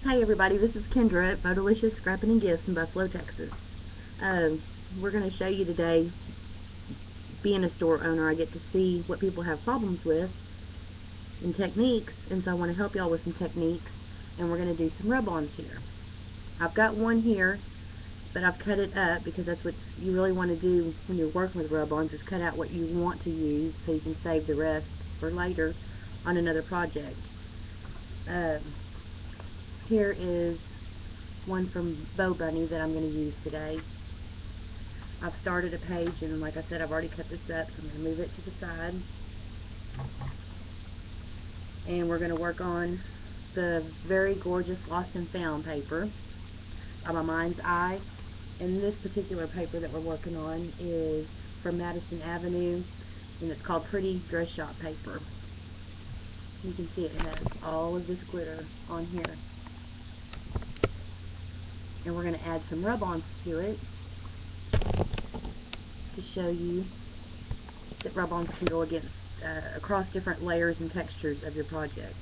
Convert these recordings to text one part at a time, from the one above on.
Hi everybody, this is Kendra at Photolicious Scrapping and Gifts in Buffalo, Texas. We're going to show you today, being a store owner, I get to see what people have problems with and techniques, and so I want to help y'all with some techniques, and we're going to do some rub-ons here. I've got one here, but I've cut it up because that's what you really want to do when you're working with rub-ons, is cut out what you want to use so you can save the rest for later on another project. Here is one from Bow Bunny that I'm going to use today. I've started a page, and like I said, I've already cut this up, so I'm going to move it to the side. And we're going to work on the very gorgeous Lost and Found paper by My Mind's Eye. And this particular paper that we're working on is from Madison Avenue, and it's called Pretty Dress Shop paper. You can see it has all of this glitter on here. And we're going to add some rub-ons to it to show you that rub-ons can go against across different layers and textures of your project.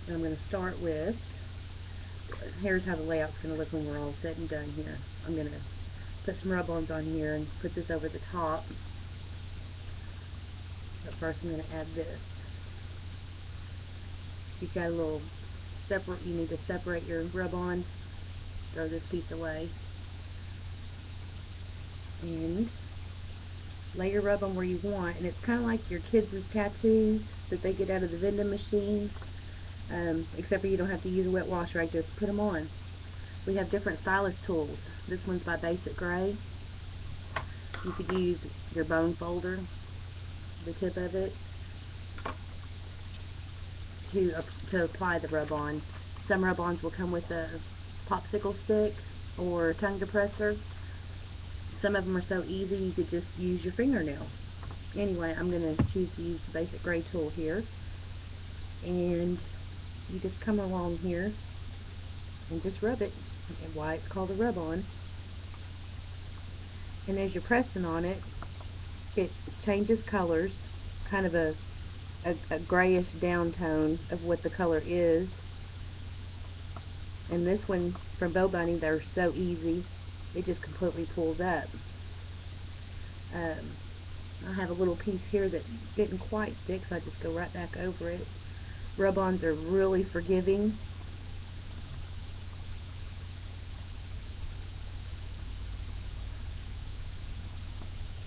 And I'm going to start with, here's how the layout's going to look when we're all said and done here. I'm going to put some rub-ons on here and put this over the top. But first I'm going to add this. You've got a little separate, you need to separate your rub-on, throw this piece away, and lay your rub-on where you want. And it's kind of like your kids' tattoos that they get out of the vending machines, except for you don't have to use a wet wash rag, just put them on. We have different stylus tools. This one's by Basic Gray. You could use your bone folder, the tip of it, to apply the rub-on. Some rub-ons will come with a popsicle stick or tongue depressor. Some of them are so easy you could just use your fingernail. Anyway, I'm going to choose to use the Basic Gray tool here. And you just come along here and just rub it, and why it's called a rub-on. And as you're pressing on it, it changes colors, kind of a grayish down tone of what the color is. And this one from Bow Bunny, they're so easy, it just completely pulls up. I have a little piece here that didn't quite stick, so I just go right back over it. Rub-ons are really forgiving.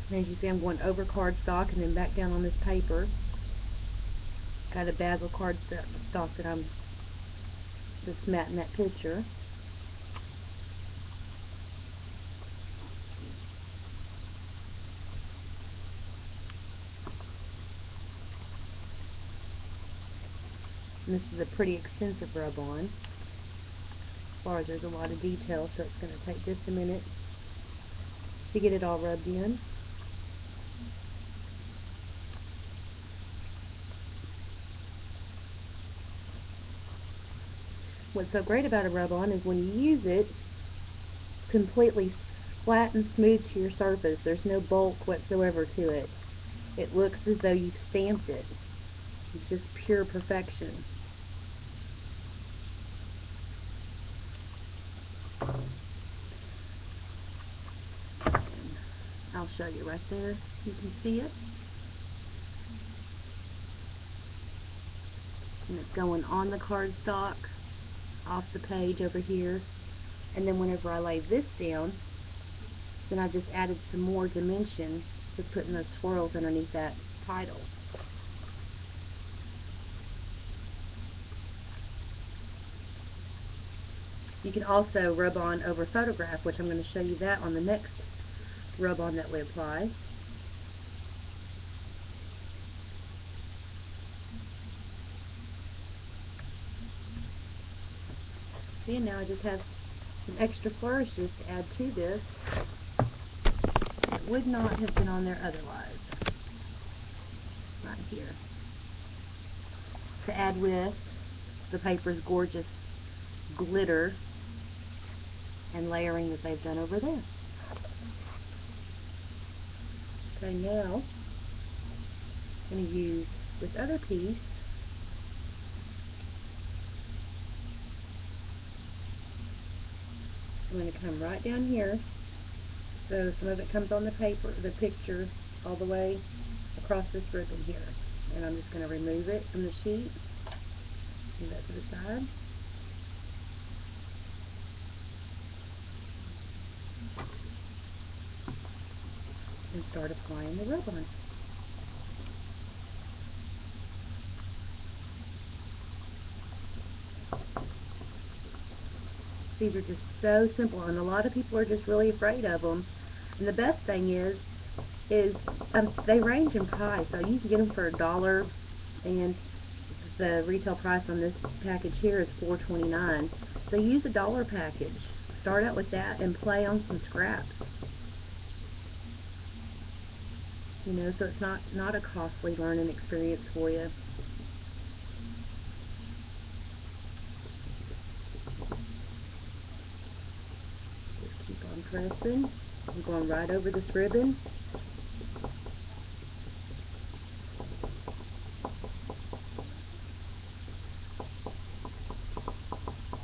And as you see, I'm going over cardstock and then back down on this paper. Got a bag of cardstock that's matting that picture. And this is a pretty extensive rub-on. As far as there's a lot of detail, so it's going to take just a minute to get it all rubbed in. What's so great about a rub-on is when you use it, completely flat and smooth to your surface. There's no bulk whatsoever to it. It looks as though you've stamped it. It's just pure perfection. And I'll show you right there. You can see it. And it's going on the cardstock, off the page over here. And then whenever I lay this down, then I just added some more dimension, just putting those swirls underneath that title. You can also rub on over photograph, which I'm going to show you that on the next rub-on that we apply. See, now I just have some extra flourishes to add to this that would not have been on there otherwise. Right here. To add with the paper's gorgeous glitter and layering that they've done over there. Okay, now I'm going to use this other piece I'm going to come right down here. So some of it comes on the paper, the picture, all the way across this ribbon here. And I'm just going to remove it from the sheet. Move that to the side. And start applying the rub-on. These are just so simple, and a lot of people are just really afraid of them. And the best thing is they range in price. So you can get them for $1, and the retail price on this package here is $4.29. So use a $1 package. Start out with that and play on some scraps. You know, so it's not a costly learning experience for you. Just keep on pressing. I'm going right over this ribbon.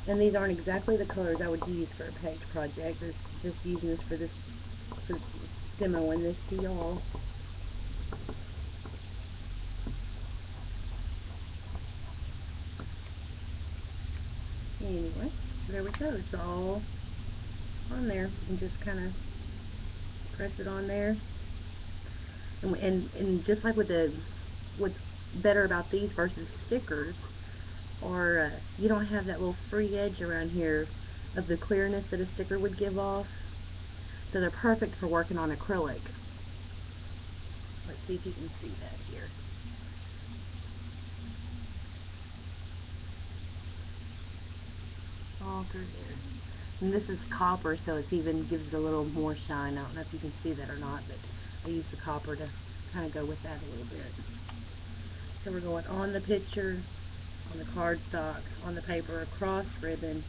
And these aren't exactly the colors I would use for a page project. Just using this for demoing this to y'all. Anyway, there we go. It's all on there, and just kind of press it on there. And just like what's better about these versus stickers, or you don't have that little free edge around here of the clearness that a sticker would give off. So they're perfect for working on acrylic. Let's see if you can see that here. All through there. And this is copper, so it even gives it a little more shine. I don't know if you can see that or not, but I use the copper to kind of go with that a little bit. So we're going on the picture, on the cardstock, on the paper, across ribbon.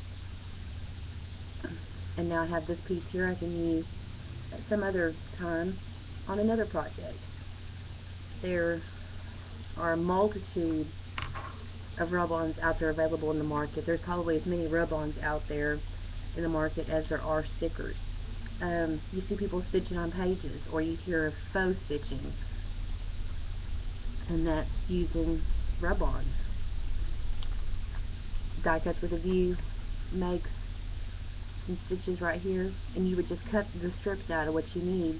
And now I have this piece here I can use at some other time on another project. There are a multitude of rub-ons out there available in the market. There's probably as many rub-ons out there in the market as there are stickers. You see people stitching on pages, or you hear of faux stitching, and that's using rub-ons. Die Cuts with a View makes some stitches right here, and you would just cut the strips out of what you need.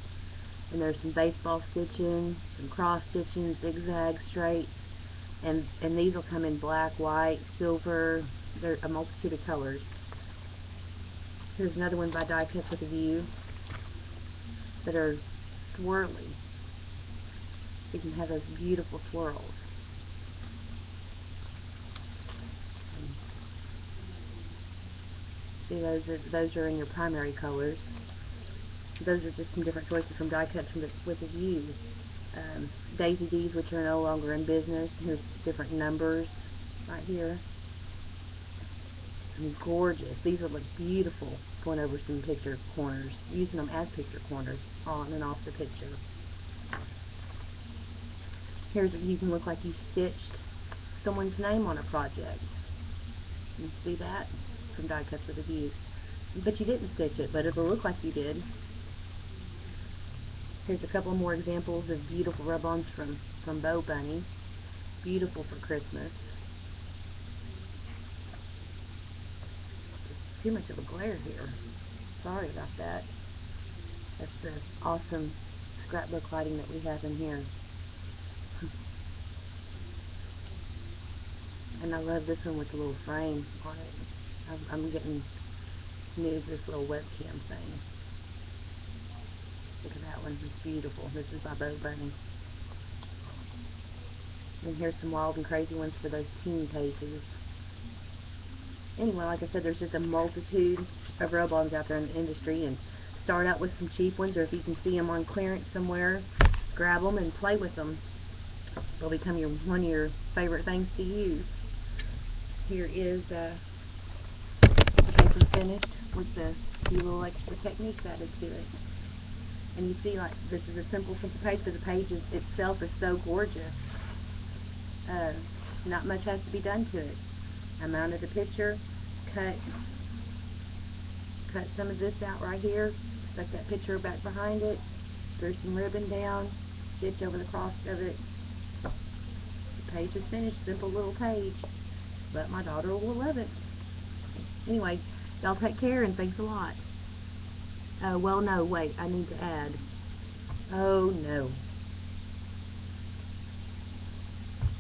And there's some baseball stitching, some cross stitching, zigzag, straight, and these will come in black, white, silver. There's a multitude of colors. Here's another one by Die Cuts with a View that are swirly. You can have those beautiful swirls. See, those are in your primary colors. Those are just some different choices from Die Cuts with a View. Daisy D's, which are no longer in business. Here's different numbers right here. I mean, gorgeous. These will look beautiful going over some picture corners, using them as picture corners on and off the picture. Here's what you can look like you stitched someone's name on a project. You see that? From Die Cuts with a View. But you didn't stitch it, but it'll look like you did. Here's a couple more examples of beautiful rub-ons from Bo Bunny. Beautiful for Christmas. Just too much of a glare here. Sorry about that. That's the awesome scrapbook lighting that we have in here. And I love this one with the little frame on it. I'm getting new to this little webcam thing. Look at that one, it's beautiful. This is by Bo Bunny. And here's some wild and crazy ones for those teen pages. Anyway, like I said, there's just a multitude of rub-ons out there in the industry, and start out with some cheap ones, or if you can see them on clearance somewhere, grab them and play with them. They'll become one of your favorite things to use. Here is the paper finished with the few little extra techniques added to it. And you see, like, this is a simple page, but the page itself is so gorgeous. Not much has to be done to it. I mounted a picture, cut cut some of this out right here, stuck that picture back behind it, threw some ribbon down, stitched over the cross of it. The page is finished, simple little page, but my daughter will love it. Anyway, y'all take care and thanks a lot. Well, no, wait, I need to add. Oh no.